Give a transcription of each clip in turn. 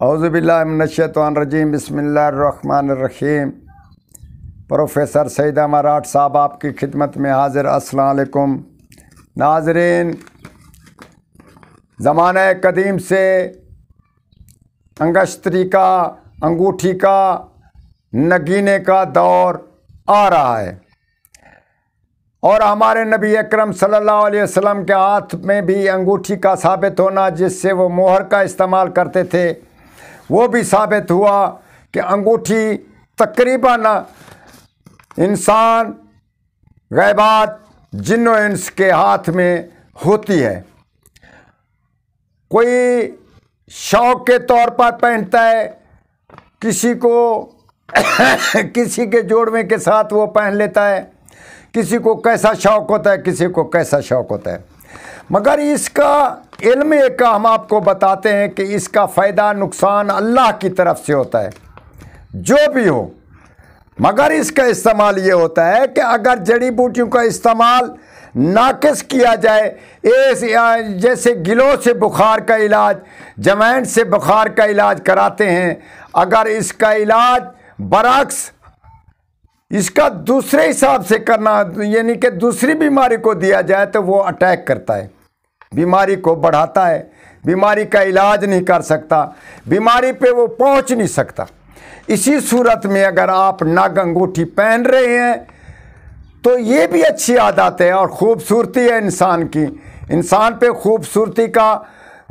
औज़ुबिल्लाहिमिनश्शैतानिर्रजीम बिस्मिल्लाहिर्रहमानिर्रहीम। प्रोफेसर सईद अमराट साहब आपकी खिदमत में हाजिर। अस्सलाम वालेकुम नाज़रीन, ज़माने कदीम से अंगश्तरी का, अंगूठी का, नगीने का दौर आ रहा है और हमारे नबी अकरम सल्लल्लाहु अलैहि वसल्लम के हाथ में भी अंगूठी का साबित होना, जिससे वो मोहर का इस्तेमाल करते थे, वो भी साबित हुआ कि अंगूठी तकरीबन इंसान, गैबात, जिन्नो इंस के हाथ में होती है। कोई शौक के तौर पर पहनता है, किसी को किसी के जोड़वे के साथ वो पहन लेता है, किसी को कैसा शौक़ होता है, किसी को कैसा शौक़ होता है। मगर इसका इल्म एक हम आपको बताते हैं कि इसका फ़ायदा नुकसान अल्लाह की तरफ से होता है, जो भी हो। मगर इसका इस्तेमाल ये होता है कि अगर जड़ी बूटियों का इस्तेमाल नाकिस किया जाए, जैसे गिलों से बुखार का इलाज, जमैन से बुखार का इलाज कराते हैं, अगर इसका इलाज बरअक्स इसका दूसरे हिसाब से करना, यानी कि दूसरी बीमारी को दिया जाए, तो वो अटैक करता है, बीमारी को बढ़ाता है, बीमारी का इलाज नहीं कर सकता, बीमारी पे वो पहुंच नहीं सकता। इसी सूरत में अगर आप नग अंगूठी पहन रहे हैं तो ये भी अच्छी आदत है और ख़ूबसूरती है इंसान की। इंसान पे ख़ूबसूरती का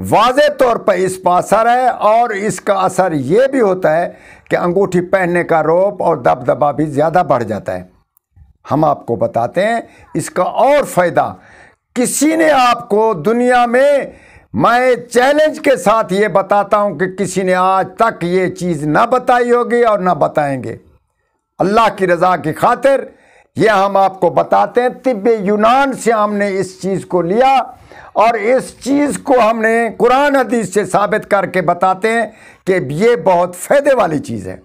वाज़े तौर पर इस पर असर है और इसका असर ये भी होता है कि अंगूठी पहनने का रौब और दबदबा भी ज़्यादा बढ़ जाता है। हम आपको बताते हैं इसका और फ़ायदा। किसी ने आपको दुनिया में, मैं चैलेंज के साथ ये बताता हूँ कि किसी ने आज तक ये चीज़ ना बताई होगी और ना बताएंगे। अल्लाह की रज़ा की खातिर ये हम आपको बताते हैं। तिब्बे यूनान से हमने इस चीज़ को लिया और इस चीज़ को हमने कुरान हदीस से साबित करके बताते हैं कि ये बहुत फ़ायदे वाली चीज़ है।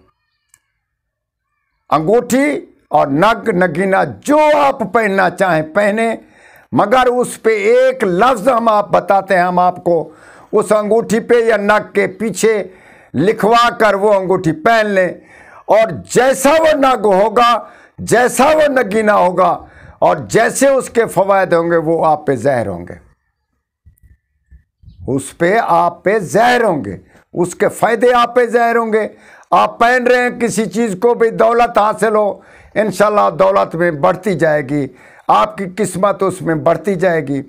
अंगूठी और नग, नगीना जो आप पहनना चाहें पहने, मगर उस पे एक लफ्ज़ हम आप बताते हैं, हम आपको उस अंगूठी पे या नग के पीछे लिखवा कर वो अंगूठी पहन लें और जैसा वो नग होगा, जैसा वो नगीना होगा और जैसे उसके फ़वायद होंगे, वो आप पे ज़हर होंगे, उस पे आप पे ज़हर होंगे, उसके फ़ायदे आप पे ज़हर होंगे। आप पहन रहे हैं किसी चीज़ को भी, दौलत हासिल हो, इंशाल्लाह दौलत में बढ़ती जाएगी, आपकी किस्मत उसमें बढ़ती जाएगी।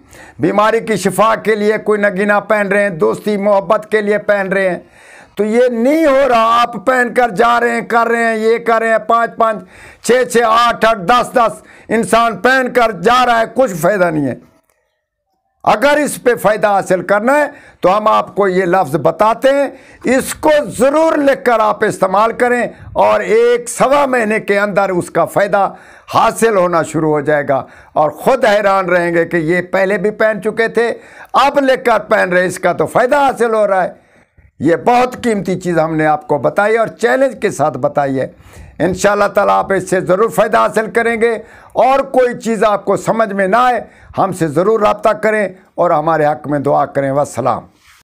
बीमारी की शिफा के लिए कोई नगीना पहन रहे हैं, दोस्ती मोहब्बत के लिए पहन रहे हैं, तो ये नहीं हो रहा आप पहन कर जा रहे हैं, कर रहे हैं, ये कर रहे हैं, 5-5, 6-6, 8-8, 10-10 इंसान पहन कर जा रहा है, कुछ फ़ायदा नहीं है। अगर इस पे फ़ायदा हासिल करना है तो हम आपको ये लफ्ज़ बताते हैं, इसको ज़रूर लिख कर आप इस्तेमाल करें और 1-1.25 महीने के अंदर उसका फ़ायदा हासिल होना शुरू हो जाएगा और ख़ुद हैरान रहेंगे कि ये पहले भी पहन चुके थे, अब लेकर पहन रहे, इसका तो फ़ायदा हासिल हो रहा है। ये बहुत कीमती चीज़ हमने आपको बताई और चैलेंज के साथ बताई है। इंशाअल्लाह ताला आप इससे ज़रूर फ़ायदा हासिल करेंगे और कोई चीज़ आपको समझ में ना आए, हमसे ज़रूर रब्ता करें और हमारे हक़ में दुआ करें। वस्सलाम।